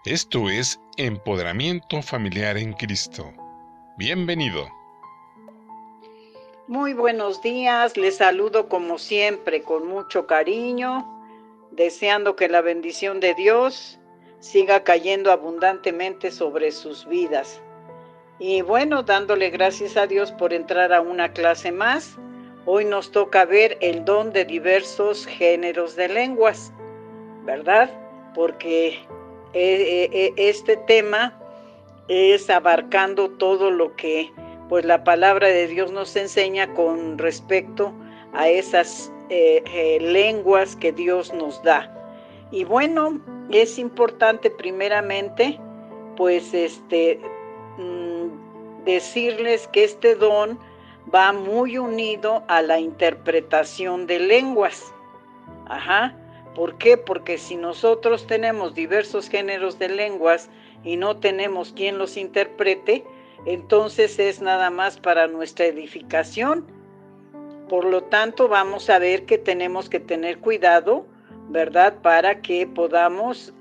Esto es Empoderamiento Familiar en Cristo. Bienvenido. Muy buenos días, les saludo como siempre con mucho cariño, deseando que la bendición de Dios siga cayendo abundantemente sobre sus vidas. Y bueno, dándole gracias a Dios por entrar a una clase más. Hoy nos toca ver el don de diversos géneros de lenguas, ¿verdad? Porque este tema es abarcando todo lo que pues la palabra de Dios nos enseña con respecto a esas lenguas que Dios nos da. Y bueno, es importante primeramente pues decirles que este don va muy unido a la interpretación de lenguas. Ajá. ¿Por qué? Porque si nosotros tenemos diversos géneros de lenguas y no tenemos quien los interprete, entonces es nada más para nuestra edificación. Por lo tanto, vamos a ver que tenemos que tener cuidado, ¿verdad? Para que podamos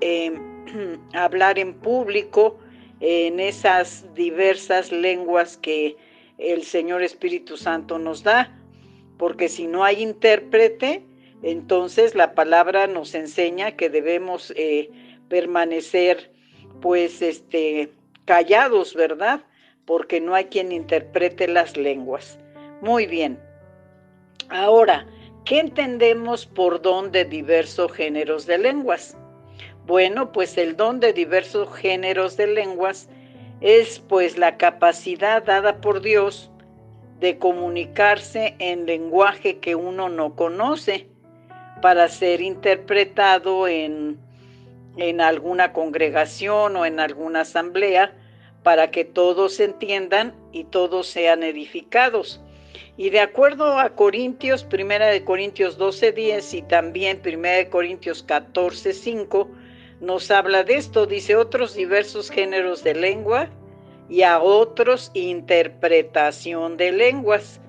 hablar en público en esas diversas lenguas que el Señor Espíritu Santo nos da. Porque si no hay intérprete, entonces la palabra nos enseña que debemos permanecer pues callados, ¿verdad? Porque no hay quien interprete las lenguas. Muy bien. Ahora, ¿qué entendemos por don de diversos géneros de lenguas? Bueno, pues el don de diversos géneros de lenguas es pues la capacidad dada por Dios de comunicarse en lenguaje que uno no conoce para ser interpretado en alguna congregación o en alguna asamblea para que todos entiendan y todos sean edificados. Y de acuerdo a Corintios, 1 12:10 y también 1 Corintios 14:5, nos habla de esto, dice otros diversos géneros de lengua y a otros interpretación de lenguas.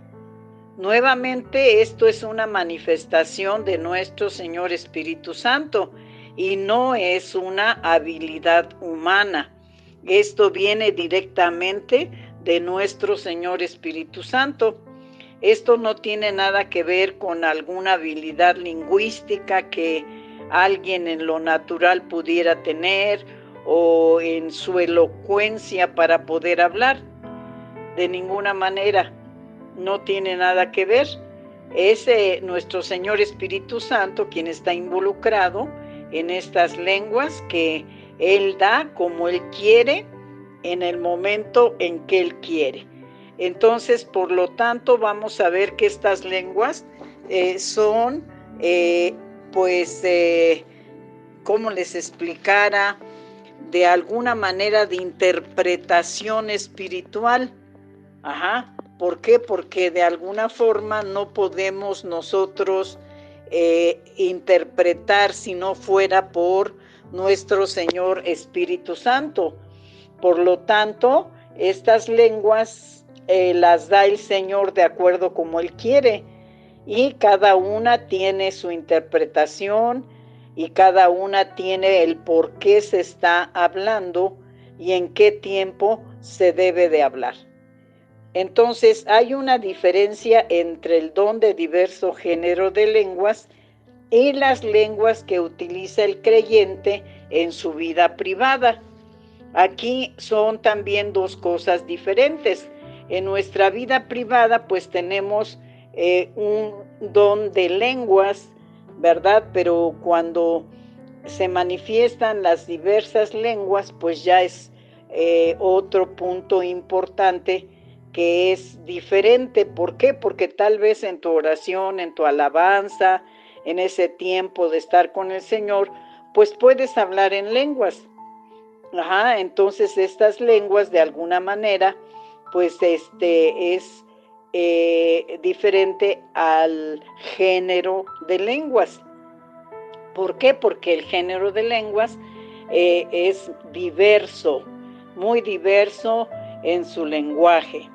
Nuevamente, esto es una manifestación de nuestro Señor Espíritu Santo y no es una habilidad humana. Esto viene directamente de nuestro Señor Espíritu Santo. Esto no tiene nada que ver con alguna habilidad lingüística que alguien en lo natural pudiera tener o en su elocuencia para poder hablar. De ninguna manera, no tiene nada que ver. Es nuestro Señor Espíritu Santo quien está involucrado en estas lenguas que Él da como Él quiere en el momento en que Él quiere. Entonces, por lo tanto, vamos a ver que estas lenguas son, ¿cómo les explicara? De alguna manera de interpretación espiritual. Ajá. ¿Por qué? Porque de alguna forma no podemos nosotros interpretar si no fuera por nuestro Señor Espíritu Santo. Por lo tanto, estas lenguas las da el Señor de acuerdo como Él quiere y cada una tiene su interpretación y cada una tiene el por qué se está hablando y en qué tiempo se debe de hablar. Entonces, hay una diferencia entre el don de diverso género de lenguas y las lenguas que utiliza el creyente en su vida privada. Aquí son también dos cosas diferentes. En nuestra vida privada, pues tenemos un don de lenguas, ¿verdad? Pero cuando se manifiestan las diversas lenguas, pues ya es otro punto importante que es diferente. ¿Por qué? Porque tal vez en tu oración, en tu alabanza, en ese tiempo de estar con el Señor, pues puedes hablar en lenguas. Ajá, entonces estas lenguas de alguna manera, pues es diferente al género de lenguas. ¿Por qué? Porque el género de lenguas es diverso, muy diverso en su lenguaje.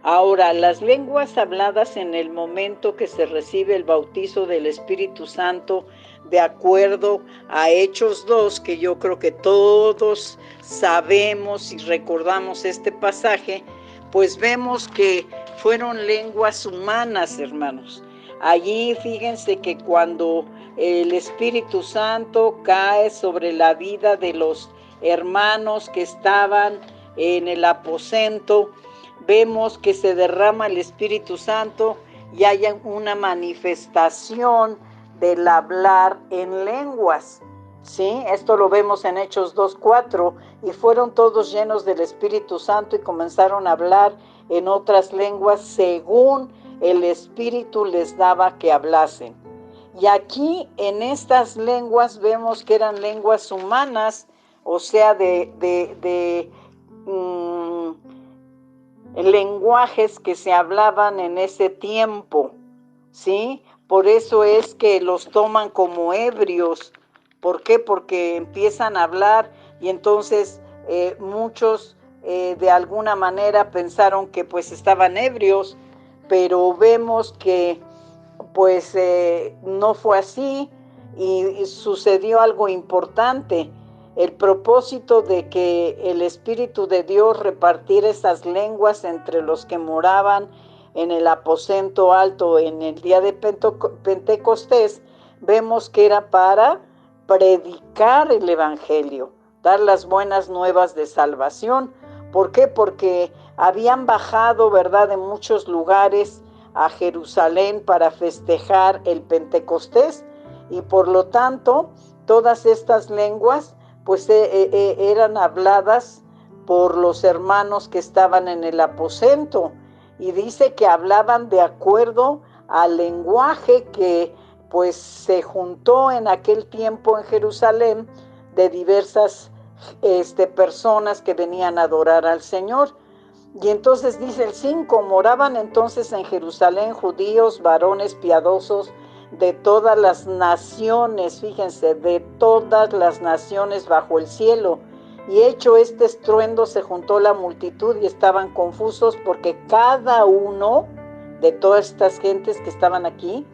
Ahora, las lenguas habladas en el momento que se recibe el bautizo del Espíritu Santo, de acuerdo a Hechos 2, que yo creo que todos sabemos y recordamos este pasaje, pues vemos que fueron lenguas humanas, hermanos. Allí fíjense que cuando el Espíritu Santo cae sobre la vida de los hermanos que estaban en el aposento, vemos que se derrama el Espíritu Santo y hay una manifestación del hablar en lenguas. ¿Sí? Esto lo vemos en Hechos 2:4, y fueron todos llenos del Espíritu Santo y comenzaron a hablar en otras lenguas según el Espíritu les daba que hablasen. Y aquí en estas lenguas vemos que eran lenguas humanas, o sea, lenguajes que se hablaban en ese tiempo, ¿sí? Por eso es que los toman como ebrios. ¿Por qué? Porque empiezan a hablar y entonces muchos de alguna manera pensaron que pues estaban ebrios, pero vemos que pues no fue así y sucedió algo importante. El propósito de que el Espíritu de Dios repartiera esas lenguas entre los que moraban en el aposento alto en el día de Pentecostés, vemos que era para predicar el Evangelio, dar las buenas nuevas de salvación. ¿Por qué? Porque habían bajado, ¿verdad?, de muchos lugares a Jerusalén para festejar el Pentecostés, y por lo tanto todas estas lenguas pues eran habladas por los hermanos que estaban en el aposento, y dice que hablaban de acuerdo al lenguaje que pues se juntó en aquel tiempo en Jerusalén de diversas personas que venían a adorar al Señor. Y entonces dice el 5, moraban entonces en Jerusalén judíos, varones piadosos de todas las naciones, fíjense, de todas las naciones bajo el cielo. Y hecho este estruendo se juntó la multitud y estaban confusos porque cada uno de todas estas gentes que estaban aquí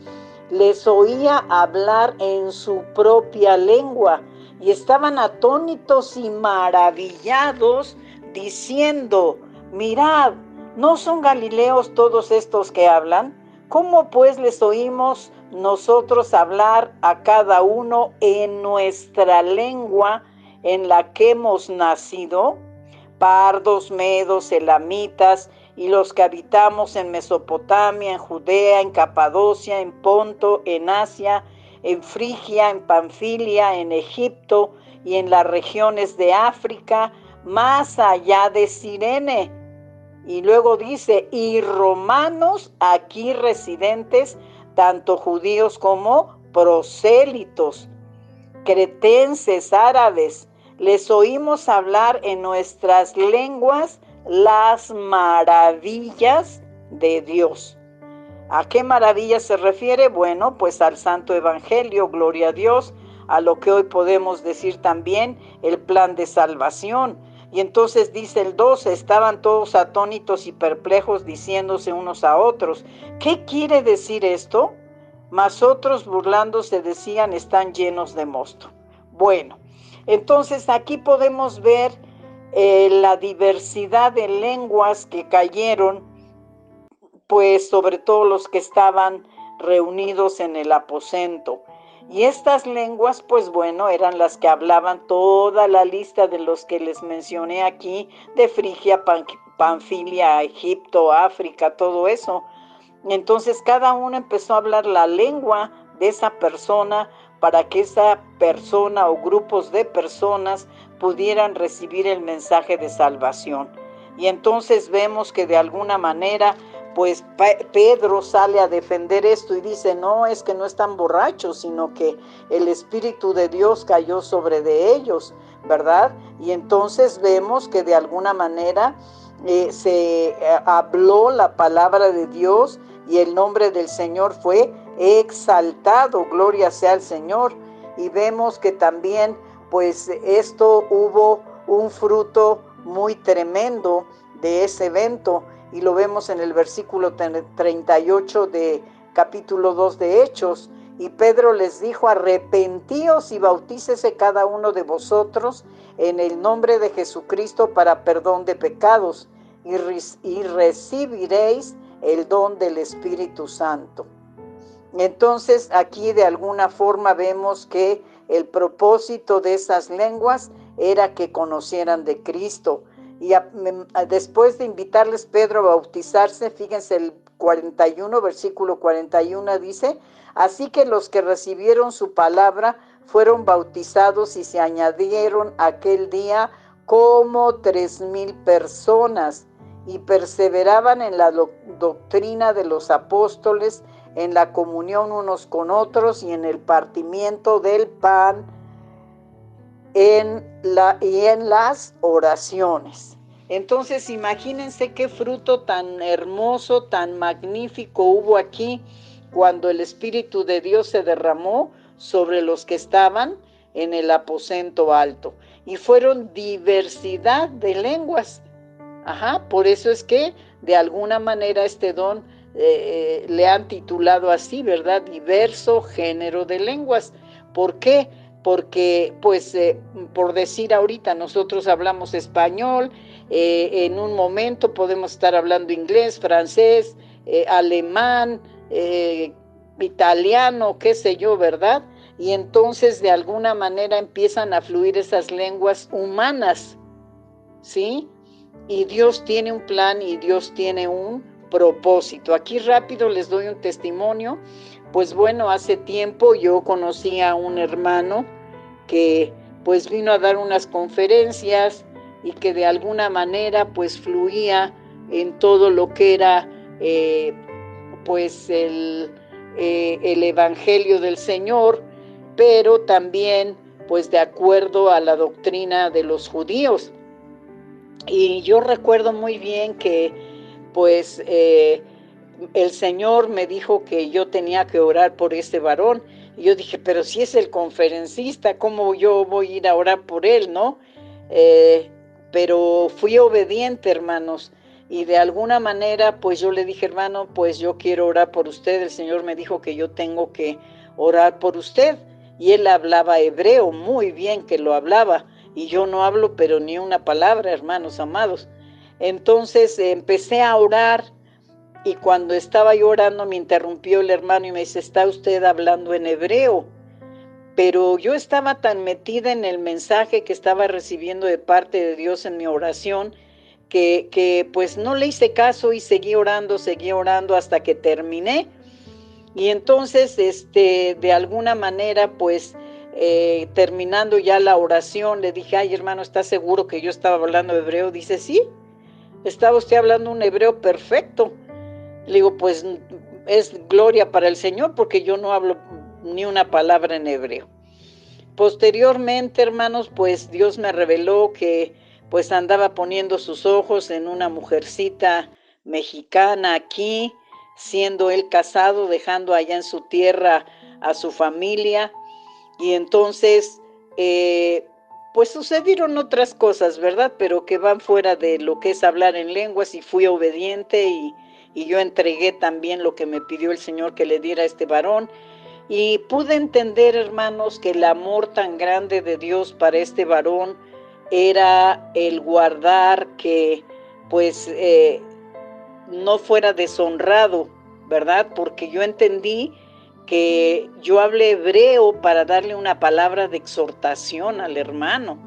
les oía hablar en su propia lengua y estaban atónitos y maravillados diciendo: mirad, ¿no son galileos todos estos que hablan? ¿Cómo pues les oímos nosotros hablar a cada uno en nuestra lengua en la que hemos nacido? Pardos, medos, elamitas, y los que habitamos en Mesopotamia, en Judea, en Capadocia, en Ponto, en Asia, en Frigia, en Panfilia, en Egipto y en las regiones de África, más allá de Cirene. Y luego dice, y romanos aquí residentes, tanto judíos como prosélitos, cretenses, árabes, les oímos hablar en nuestras lenguas las maravillas de Dios. ¿A qué maravillas se refiere? Bueno, pues al Santo Evangelio, gloria a Dios, a lo que hoy podemos decir también el plan de salvación. Y entonces dice el 12, estaban todos atónitos y perplejos, diciéndose unos a otros, ¿qué quiere decir esto? Mas otros burlándose decían, están llenos de mosto. Bueno, entonces aquí podemos ver la diversidad de lenguas que cayeron, pues sobre todo los que estaban reunidos en el aposento. Y estas lenguas, pues bueno, eran las que hablaban toda la lista de los que les mencioné aquí, de Frigia, Panfilia, Egipto, África, todo eso. Entonces cada uno empezó a hablar la lengua de esa persona para que esa persona o grupos de personas pudieran recibir el mensaje de salvación. Y entonces vemos que de alguna manera pues Pedro sale a defender esto y dice, no, es que no están borrachos, sino que el Espíritu de Dios cayó sobre de ellos, ¿verdad? Y entonces vemos que de alguna manera se habló la palabra de Dios y el nombre del Señor fue exaltado, gloria sea al Señor. Y vemos que también pues esto hubo un fruto muy tremendo de ese evento, y lo vemos en el versículo 38 de capítulo 2 de Hechos. Y Pedro les dijo: arrepentíos y bautícese cada uno de vosotros en el nombre de Jesucristo para perdón de pecados, y recibiréis el don del Espíritu Santo. Entonces aquí de alguna forma vemos que el propósito de esas lenguas era que conocieran de Cristo. Y después de invitarles Pedro a bautizarse, fíjense el 41, versículo 41 dice: así que los que recibieron su palabra fueron bautizados y se añadieron aquel día como 3,000 personas, y perseveraban en la doctrina de los apóstoles, en la comunión unos con otros y en el partimiento del pan y en las oraciones. Entonces imagínense qué fruto tan hermoso, tan magnífico hubo aquí cuando el Espíritu de Dios se derramó sobre los que estaban en el aposento alto, y fueron diversidad de lenguas. Por eso es que de alguna manera este don le han titulado así, ¿verdad? Diverso género de lenguas. ¿Por qué? Porque, pues, por decir ahorita, nosotros hablamos español, en un momento podemos estar hablando inglés, francés, alemán, italiano, qué sé yo, ¿verdad? Y entonces de alguna manera empiezan a fluir esas lenguas humanas, ¿sí? Y Dios tiene un plan y Dios tiene un propósito. Aquí rápido les doy un testimonio. Pues bueno, hace tiempo yo conocí a un hermano que pues vino a dar unas conferencias y que de alguna manera pues fluía en todo lo que era pues el evangelio del Señor, pero también pues de acuerdo a la doctrina de los judíos. Y yo recuerdo muy bien que pues el Señor me dijo que yo tenía que orar por este varón. Y yo dije, pero si es el conferencista, ¿cómo yo voy a ir a orar por él, no? Pero fui obediente, hermanos. Y de alguna manera, pues yo le dije, hermano, pues yo quiero orar por usted. El Señor me dijo que yo tengo que orar por usted. Y él hablaba hebreo, muy bien que lo hablaba. Y yo no hablo, pero ni una palabra, hermanos amados. Entonces empecé a orar. Y cuando estaba yo orando me interrumpió el hermano y me dice, ¿está usted hablando en hebreo? Pero yo estaba tan metida en el mensaje que estaba recibiendo de parte de Dios en mi oración que pues no le hice caso y seguí orando hasta que terminé. Y entonces de alguna manera pues terminando ya la oración le dije, ay hermano, ¿está seguro que yo estaba hablando hebreo? Dice, sí, estaba usted hablando un hebreo perfecto. Le digo, pues es gloria para el Señor porque yo no hablo ni una palabra en hebreo. Posteriormente, hermanos, pues Dios me reveló que pues andaba poniendo sus ojos en una mujercita mexicana aquí, siendo él casado, dejando allá en su tierra a su familia. Y entonces, pues sucedieron otras cosas, ¿verdad? Pero que van fuera de lo que es hablar en lenguas, y fui obediente y yo entregué también lo que me pidió el Señor que le diera a este varón. Y pude entender, hermanos, que el amor tan grande de Dios para este varón era el guardar que, pues, no fuera deshonrado, ¿verdad? Porque yo entendí que yo hablé hebreo para darle una palabra de exhortación al hermano.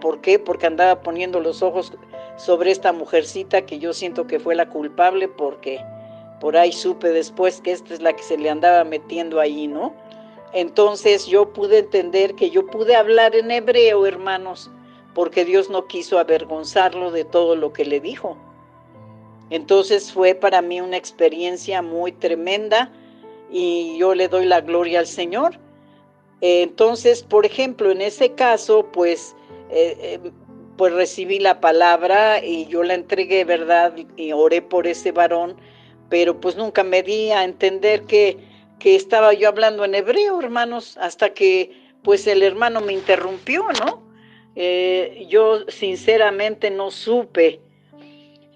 ¿Por qué? Porque andaba poniendo los ojos sobre esta mujercita que yo siento que fue la culpable, porque por ahí supe después que esta es la que se le andaba metiendo ahí, ¿no? Entonces yo pude entender que yo pude hablar en hebreo, hermanos, porque Dios no quiso avergonzarlo de todo lo que le dijo. Entonces fue para mí una experiencia muy tremenda y yo le doy la gloria al Señor. Entonces, por ejemplo, en ese caso, pues recibí la palabra y yo la entregué, ¿verdad? Y oré por ese varón, pero pues nunca me di a entender que estaba yo hablando en hebreo, hermanos, hasta que pues el hermano me interrumpió, ¿no? Yo sinceramente no supe.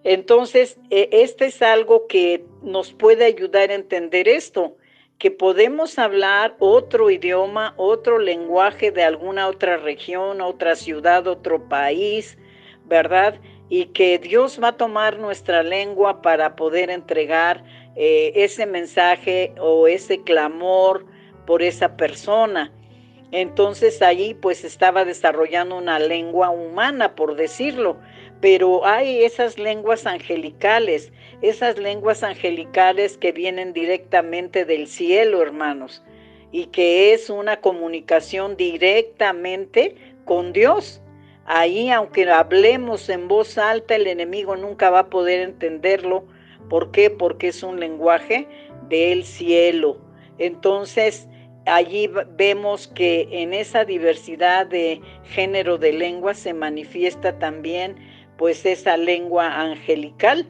Entonces, este es algo que nos puede ayudar a entender esto, que podemos hablar otro idioma, otro lenguaje de alguna otra región, otra ciudad, otro país, ¿verdad? Y que Dios va a tomar nuestra lengua para poder entregar ese mensaje o ese clamor por esa persona. Entonces allí pues estaba desarrollando una lengua humana, por decirlo, pero hay esas lenguas angelicales que vienen directamente del cielo, hermanos, y que es una comunicación directamente con Dios. Ahí, aunque hablemos en voz alta, el enemigo nunca va a poder entenderlo. ¿Por qué? Porque es un lenguaje del cielo. Entonces, allí vemos que en esa diversidad de género de lenguas se manifiesta también pues esa lengua angelical,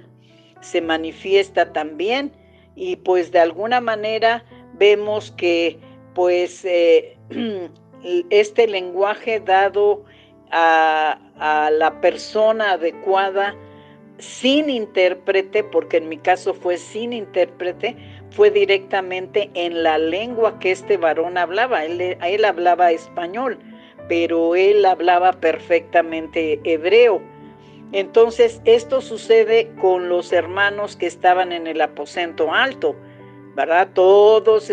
se manifiesta también, y pues de alguna manera vemos que pues este lenguaje dado a la persona adecuada, sin intérprete, porque en mi caso fue sin intérprete, fue directamente en la lengua que este varón hablaba. Él hablaba español, pero él hablaba perfectamente hebreo. Entonces, esto sucede con los hermanos que estaban en el aposento alto, ¿verdad? Todos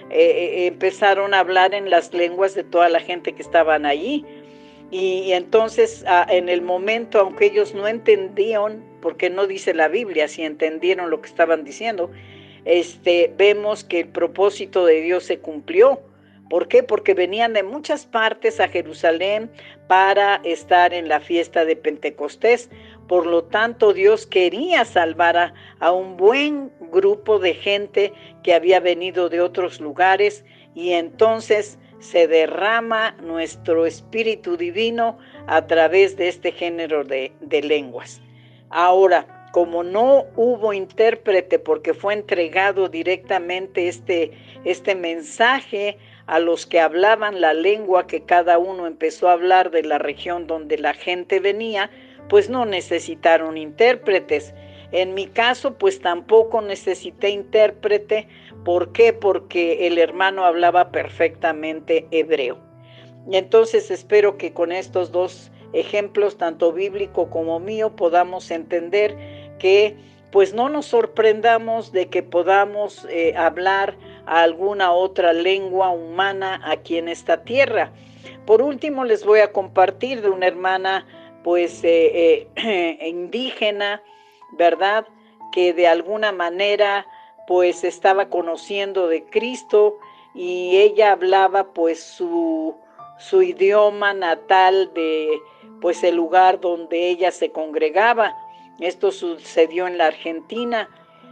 empezaron a hablar en las lenguas de toda la gente que estaban allí. Y entonces, en el momento, aunque ellos no entendían, porque no dice la Biblia si entendieron lo que estaban diciendo, vemos que el propósito de Dios se cumplió. ¿Por qué? Porque venían de muchas partes a Jerusalén para estar en la fiesta de Pentecostés. Por lo tanto, Dios quería salvar a un buen grupo de gente que había venido de otros lugares, y entonces se derrama nuestro espíritu divino a través de este género de lenguas. Ahora, como no hubo intérprete porque fue entregado directamente este mensaje a los que hablaban la lengua, que cada uno empezó a hablar de la región donde la gente venía, pues no necesitaron intérpretes. En mi caso, pues tampoco necesité intérprete. ¿Por qué? Porque el hermano hablaba perfectamente hebreo. Y entonces espero que con estos dos ejemplos, tanto bíblico como mío, podamos entender que pues no nos sorprendamos de que podamos hablar alguna otra lengua humana aquí en esta tierra. Por último, les voy a compartir de una hermana pues indígena, ¿verdad? Que de alguna manera pues estaba conociendo de Cristo, y ella hablaba pues su idioma natal de pues el lugar donde ella se congregaba. Esto sucedió en la Argentina,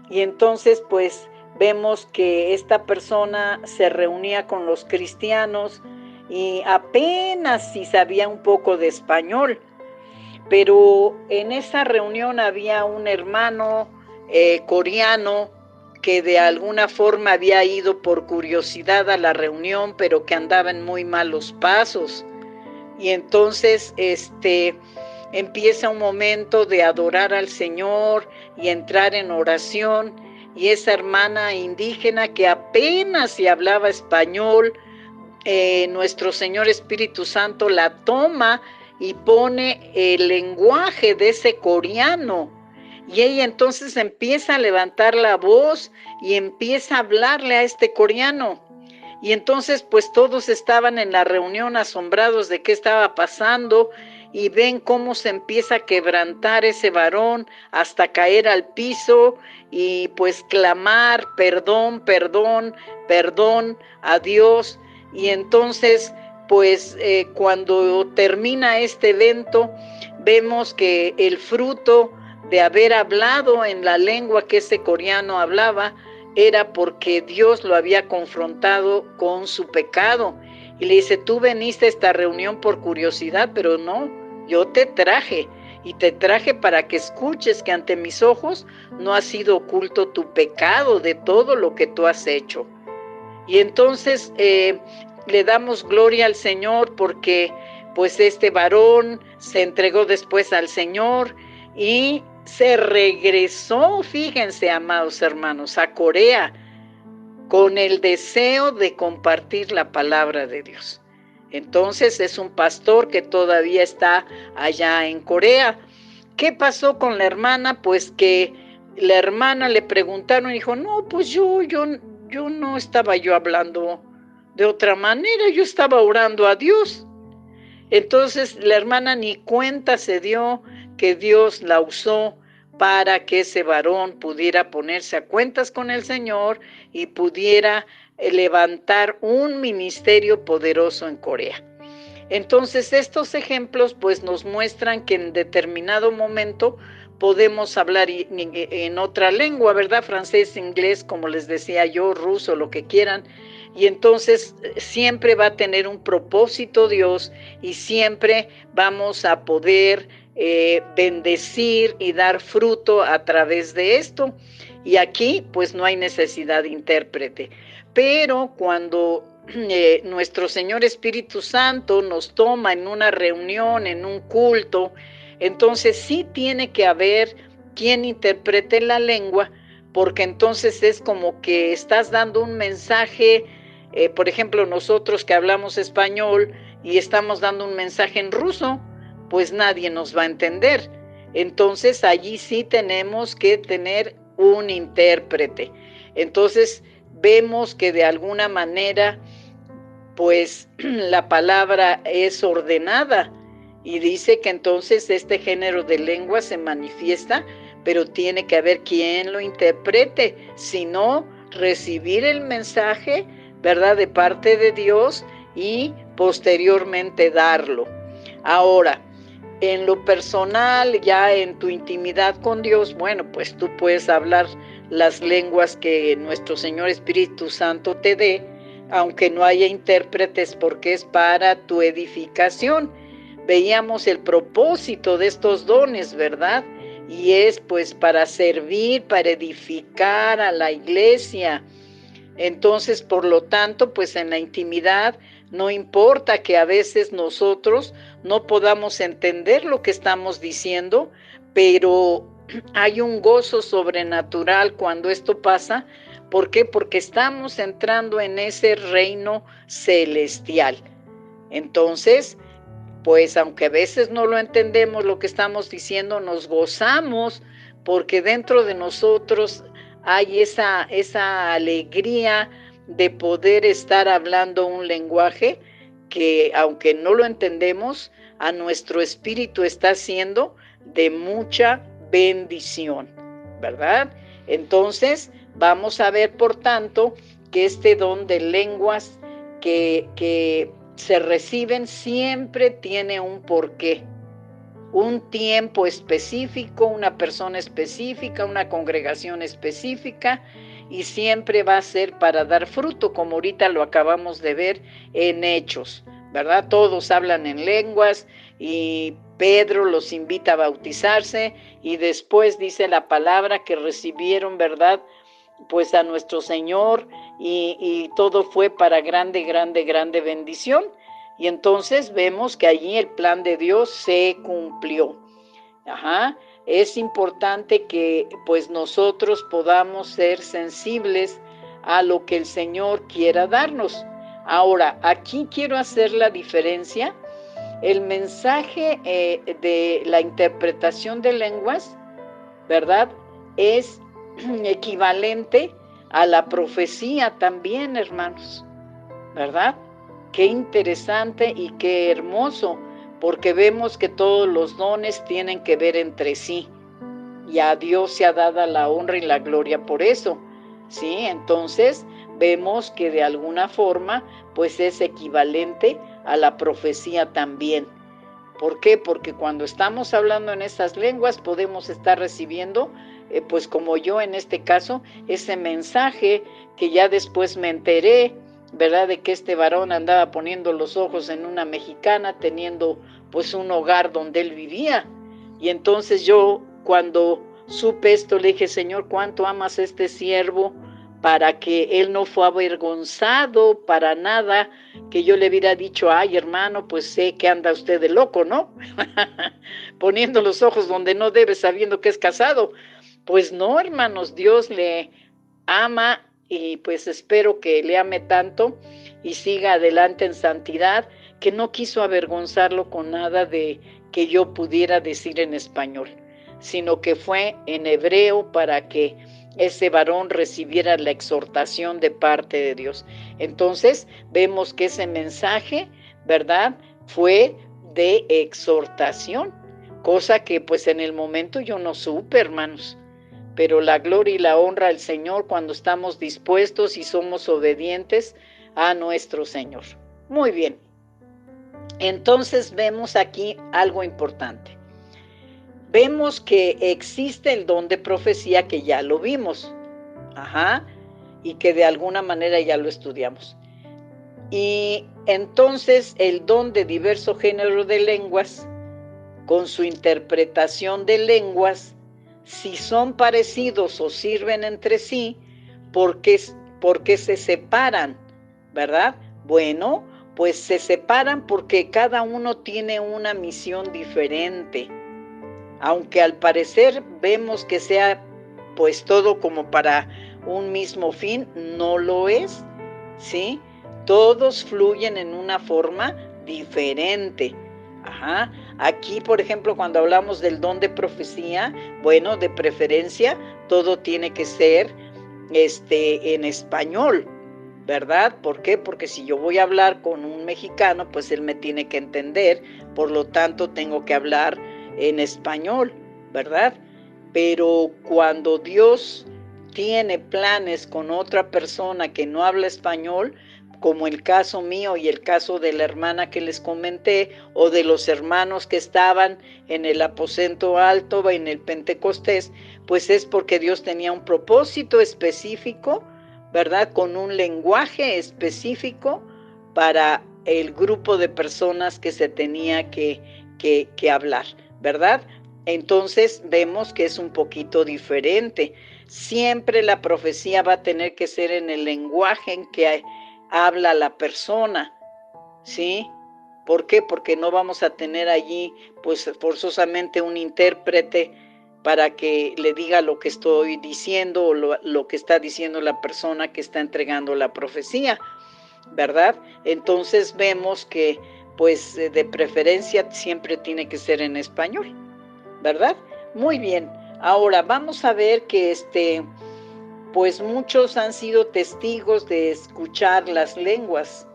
y entonces pues vemos que esta persona se reunía con los cristianos y apenas si sabía un poco de español, pero en esa reunión había un hermano coreano que de alguna forma había ido por curiosidad a la reunión, pero que andaba en muy malos pasos. Y entonces empieza un momento de adorar al Señor y entrar en oración, y esa hermana indígena que apenas si hablaba español, nuestro Señor Espíritu Santo la toma y pone el lenguaje de ese coreano, y ella entonces empieza a levantar la voz y empieza a hablarle a este coreano. Y entonces pues todos estaban en la reunión asombrados de qué estaba pasando, y ven cómo se empieza a quebrantar ese varón hasta caer al piso y pues clamar perdón, perdón, perdón a Dios. Y entonces pues cuando termina este evento, vemos que el fruto de haber hablado en la lengua que ese coreano hablaba era porque Dios lo había confrontado con su pecado. Y le dice, tú veniste a esta reunión por curiosidad, pero no, yo te traje, y te traje para que escuches que ante mis ojos no ha sido oculto tu pecado de todo lo que tú has hecho. Y entonces le damos gloria al Señor porque pues este varón se entregó después al Señor, y se regresó, fíjense, amados hermanos, a Corea con el deseo de compartir la palabra de Dios. Entonces es un pastor que todavía está allá en Corea. ¿Qué pasó con la hermana? Pues que la hermana le preguntaron y dijo, no, pues yo no estaba yo hablando de otra manera, yo estaba orando a Dios. Entonces la hermana ni cuenta se dio que Dios la usó para que ese varón pudiera ponerse a cuentas con el Señor y pudiera levantar un ministerio poderoso en Corea. Entonces estos ejemplos pues nos muestran que en determinado momento podemos hablar en otra lengua, ¿verdad? Francés, inglés, como les decía yo, ruso, lo que quieran. Y entonces siempre va a tener un propósito Dios y siempre vamos a poder bendecir y dar fruto a través de esto. Y aquí pues no hay necesidad de intérprete. Pero cuando nuestro Señor Espíritu Santo nos toma en una reunión, en un culto, entonces sí tiene que haber quien interprete la lengua, porque entonces es como que estás dando un mensaje, por ejemplo, nosotros que hablamos español y estamos dando un mensaje en ruso, pues nadie nos va a entender. Entonces allí sí tenemos que tener un intérprete. Entonces vemos que de alguna manera pues la palabra es ordenada y dice que entonces este género de lengua se manifiesta, pero tiene que haber quien lo interprete, si no recibir el mensaje, ¿verdad?, de parte de Dios y posteriormente darlo. Ahora, en lo personal, ya en tu intimidad con Dios, bueno, pues tú puedes hablar las lenguas que nuestro Señor Espíritu Santo te dé, aunque no haya intérpretes, porque es para tu edificación. Veíamos el propósito de estos dones, ¿verdad? Y es pues para servir, para edificar a la iglesia. Entonces, por lo tanto, pues en la intimidad no importa que a veces nosotros no podamos entender lo que estamos diciendo, pero hay un gozo sobrenatural cuando esto pasa. ¿Por qué? Porque estamos entrando en ese reino celestial. Entonces, pues aunque a veces no lo entendemos lo que estamos diciendo, nos gozamos porque dentro de nosotros hay esa alegría de poder estar hablando un lenguaje que, aunque no lo entendemos, a nuestro espíritu está haciendo de mucha bendición, ¿verdad? Entonces, vamos a ver, por tanto, que este don de lenguas que se reciben siempre tiene un porqué, un tiempo específico, una persona específica, una congregación específica, y siempre va a ser para dar fruto, como ahorita lo acabamos de ver en Hechos, ¿verdad? Todos hablan en lenguas y Pedro los invita a bautizarse y después dice la palabra que recibieron, ¿verdad?, pues a nuestro Señor y todo fue para grande bendición. Y entonces vemos que allí el plan de Dios se cumplió. Es importante que pues nosotros podamos ser sensibles a lo que el Señor quiera darnos. Ahora, aquí quiero hacer la diferencia. El mensaje de la interpretación de lenguas, ¿verdad?, es equivalente a la profecía también, hermanos, ¿verdad? Qué interesante y qué hermoso, porque vemos que todos los dones tienen que ver entre sí, y a Dios se ha dado la honra y la gloria por eso, ¿sí? Entonces, vemos que de alguna forma, pues es equivalente a la profecía también. ¿Por qué? Porque cuando estamos hablando en esas lenguas podemos estar recibiendo, pues como yo en este caso, ese mensaje que ya después me enteré, ¿verdad?, de que este varón andaba poniendo los ojos en una mexicana, teniendo pues un hogar donde él vivía. Y entonces yo, cuando supe esto, le dije, Señor, ¿cuánto amas a este siervo? para que él no fue avergonzado para nada, que yo le hubiera dicho, ay hermano, pues sé que anda usted de loco, ¿no? Poniendo los ojos donde no debe, sabiendo que es casado. Pues no, hermanos, Dios le ama y pues espero que le ame tanto y siga adelante en santidad, que no quiso avergonzarlo con nada de que yo pudiera decir en español, sino que fue en hebreo para que ese varón recibiera la exhortación de parte de Dios. Entonces vemos que ese mensaje, ¿verdad?, fue de exhortación, cosa que pues en el momento yo no supe, hermanos. Pero la gloria y la honra al Señor cuando estamos dispuestos y somos obedientes a nuestro Señor. Muy bien. Entonces vemos aquí algo importante. Vemos que existe el don de profecía, que ya lo vimos, y que de alguna manera ya lo estudiamos. Y entonces el don de diverso género de lenguas, con su interpretación de lenguas, si son parecidos o sirven entre sí, ¿por qué se separan? ¿Verdad? Bueno, pues se separan porque cada uno tiene una misión diferente. Aunque al parecer vemos que sea pues todo como para un mismo fin, no lo es, ¿sí? Todos fluyen en una forma diferente. Aquí, por ejemplo, cuando hablamos del don de profecía, bueno, de preferencia, todo tiene que ser en español, ¿verdad? ¿Por qué? Porque si yo voy a hablar con un mexicano, pues él me tiene que entender, por lo tanto tengo que hablar en español, ¿verdad? Pero cuando Dios tiene planes con otra persona que no habla español, como el caso mío y el caso de la hermana que les comenté, o de los hermanos que estaban en el aposento alto, en el Pentecostés, pues es porque Dios tenía un propósito específico, ¿verdad? Con un lenguaje específico para el grupo de personas que se tenía que hablar, ¿verdad? Entonces vemos que es un poquito diferente. Siempre la profecía va a tener que ser en el lenguaje en que habla la persona, ¿sí? ¿Por qué? Porque no vamos a tener allí, pues forzosamente un intérprete para que le diga lo que estoy diciendo o lo que está diciendo la persona que está entregando la profecía, ¿verdad? Entonces vemos que pues de preferencia siempre tiene que ser en español, ¿verdad? Muy bien, ahora vamos a ver que pues muchos han sido testigos de escuchar las lenguas,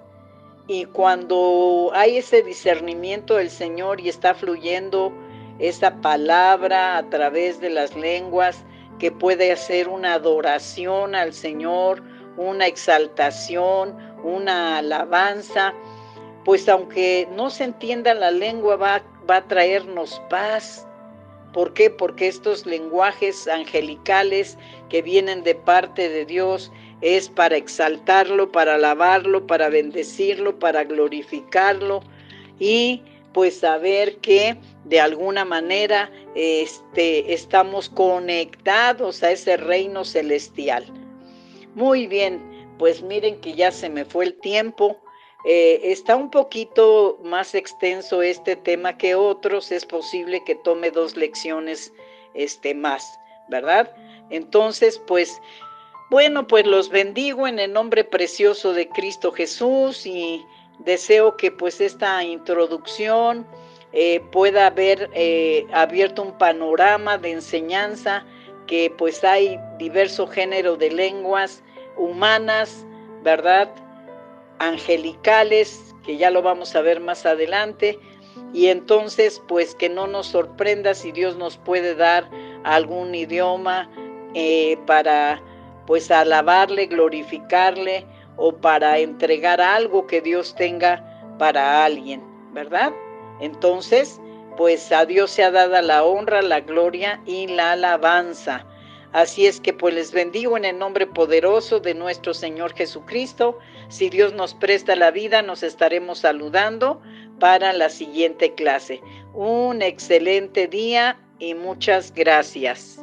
y cuando hay ese discernimiento del Señor y está fluyendo esa palabra a través de las lenguas, que puede hacer una adoración al Señor, una exaltación, una alabanza, pues aunque no se entienda la lengua, va a traernos paz. ¿Por qué? Porque estos lenguajes angelicales que vienen de parte de Dios es para exaltarlo, para alabarlo, para bendecirlo, para glorificarlo, y pues saber que de alguna manera estamos conectados a ese reino celestial. Muy bien, pues miren que ya se me fue el tiempo. Está un poquito más extenso este tema que otros, es posible que tome 2 lecciones más, ¿verdad? Entonces, pues, bueno, pues los bendigo en el nombre precioso de Cristo Jesús, y deseo que pues esta introducción pueda haber abierto un panorama de enseñanza, que pues hay diverso género de lenguas humanas, ¿verdad?, angelicales, que ya lo vamos a ver más adelante, y entonces pues que no nos sorprenda si Dios nos puede dar algún idioma para pues alabarle, glorificarle, o para entregar algo que Dios tenga para alguien, ¿verdad? Entonces pues a Dios sea dada la honra, la gloria y la alabanza. Así es que pues les bendigo en el nombre poderoso de nuestro Señor Jesucristo. Si Dios nos presta la vida, nos estaremos saludando para la siguiente clase. Un excelente día y muchas gracias.